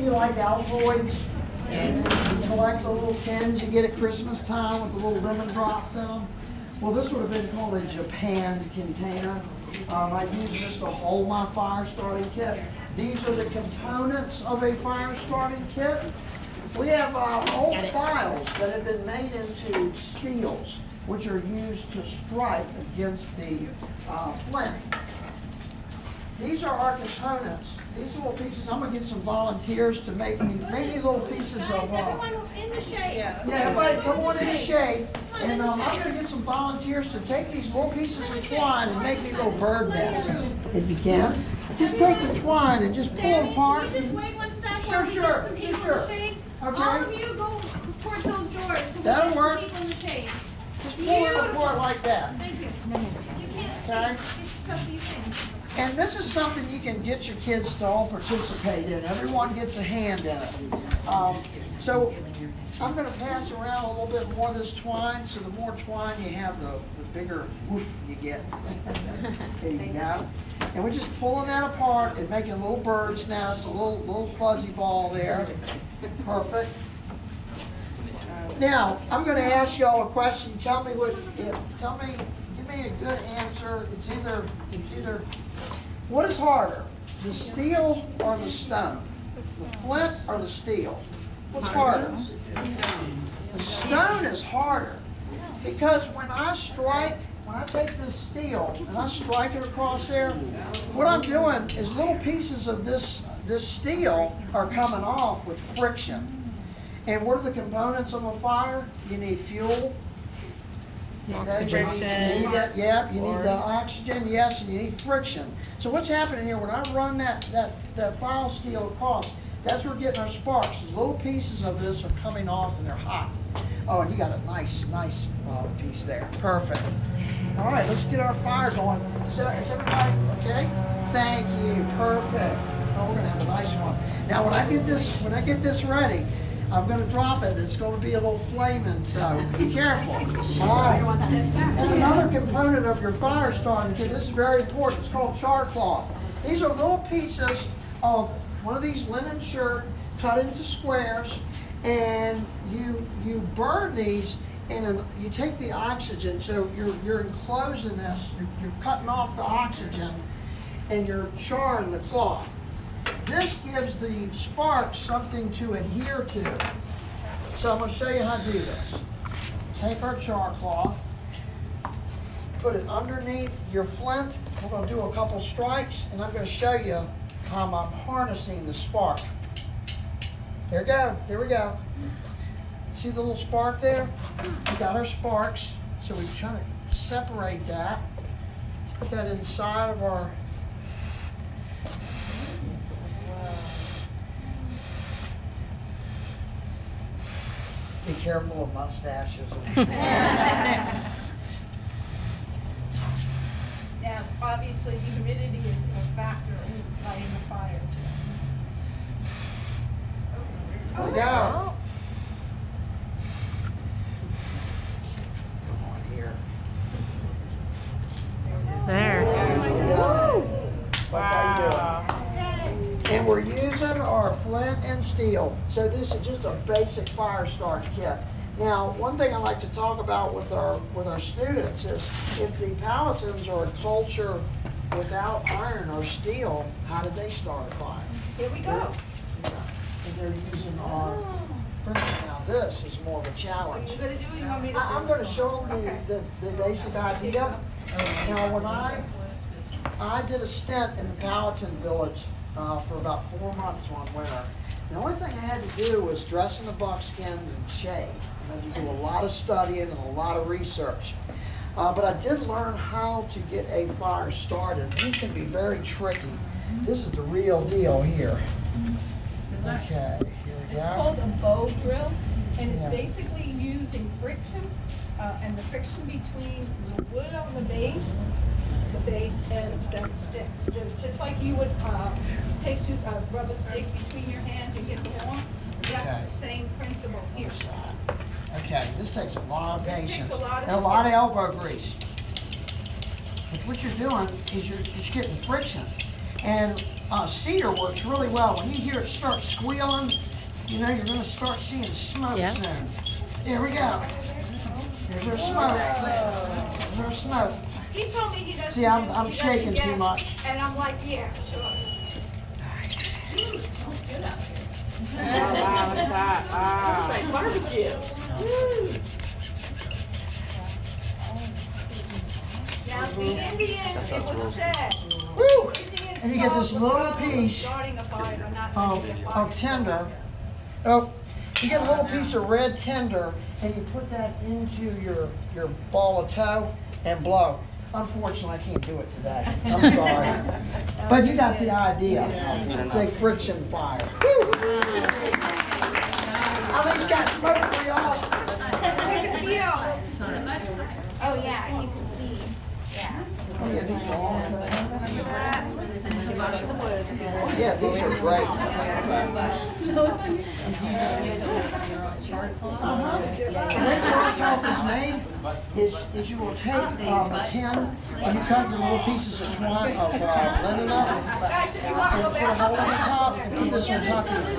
you like Altoids? Yes. You collect the little tins you get at Christmas time with the little lemon drops in them? Well, this would have been called a Japan container. I use this to hold my fire starting kit. These are the components of a fire starting kit. We have old files that have been made into steels, which are used to strike against the flint. These are our components. These little pieces, I'm gonna get some volunteers to make me little pieces of. Everyone in the shade. Yeah, everybody come on in the shade, and I'm gonna get some volunteers to take these little pieces of twine and make me little bird nests, if you can. Just take the twine and just pull it Sammy, apart. can you just wait 1 second? Sure, while we sure, get some people sure. in the shade? Okay. All of you go towards those doors so we That'll get work. some people in the shade. Just pull it apart like that. Thank you. You can't Okay. see. It's stuff you can. And this is something you can get your kids to all participate in. Everyone gets a hand in it. So I'm going to pass around a little bit more of this twine. So the more twine you have, the bigger woof you get. There you go. And we're just pulling that apart and making a little bird's nest, a little fuzzy ball there. Perfect. Now I'm going to ask y'all a question. Tell me, give me a good answer. It's either. What is harder, the steel or the stone? The flint or the steel? What's harder? The stone is harder because when I take this steel and I strike it across there, what I'm doing is little pieces of this steel are coming off with friction. And what are the components of a fire? You need fuel. Oxygen. You need that, yeah, you need the oxygen, yes, and you need friction. So what's happening here, when I run that file steel across, that's where we're getting our sparks. The little pieces of this are coming off and they're hot. Oh, and you got a nice piece there. Perfect. All right, let's get our fire going. Is everybody okay? Thank you. Perfect. Oh, we're gonna have a nice one. Now, when I get this ready, I'm going to drop it. It's going to be a little flaming, so be careful. All right. And another component of your fire starting kit, this is very important, it's called char cloth. These are little pieces of one of these linen shirt cut into squares, and you burn these, and you take the oxygen, so you're enclosing this, you're cutting off the oxygen, and you're charring the cloth. This gives the sparks something to adhere to. So I'm going to show you how to do this. Take our char cloth, put it underneath your flint. We're going to do a couple strikes, and I'm going to show you how I'm harnessing the spark. There we go. There we go. See the little spark there? We got our sparks. So we try to separate that. Put that inside of our. Be careful of mustaches. Now, obviously, the humidity is a factor in lighting the fire. There we go. Come on here. There. That's how you do it. And we're using our flint and steel. So this is just a basic fire start kit. Now, one thing I like to talk about with our students is if the Palatins are a culture without iron or steel, how did they start a fire? Here we go. And they're using our friction. Now this is more of a What are challenge. you going to do? You want me to I'm going to show them the basic idea. Now, when I did a stint in the Palatine village for about 4 months one winter, the only thing I had to do was dress in the buckskin and shave. You do a lot of studying and a lot of research. But I did learn how to get a fire started. These can be very tricky. This is the real deal here. Okay, here we It's go. called a bow drill, and it's Yeah. basically using friction, and the friction between the wood on the base and that stick. Just like you would rub a stick between your hands and get the horn. Okay. That's the same principle here. Okay, this takes a lot of This takes patience a lot of and a lot of skill. elbow grease. But what you're doing is you're getting friction. And cedar works really well. When you hear it start squealing, you know you're gonna start seeing smoke Yeah. soon. Here we go. Here's our smoke. Here's our smoke. He told me he doesn't. See, I'm he doesn't shaking get too it. much. And I'm like, yeah, sure. Like barbecue. Now, the Indians, it was said. Woo! Indians And you get this thought little was piece starting a fire, but not making a fire. of tender. Oh, you get a little piece of red tender and you put that into your ball of tow and blow. Unfortunately, I can't do it today. I'm sorry. But you got the idea. It's a friction fire. Woo! I at least got smoke for y'all. Yeah. Oh, yeah, you can see. Yeah. Oh, yeah, these are all Lost in the woods. Yeah, these are great. The way charcoal is made is you will take a tin and you cut your little pieces of twine of linen up Guys, if you want to and go put a hole in the back. top and put this on top of your grill.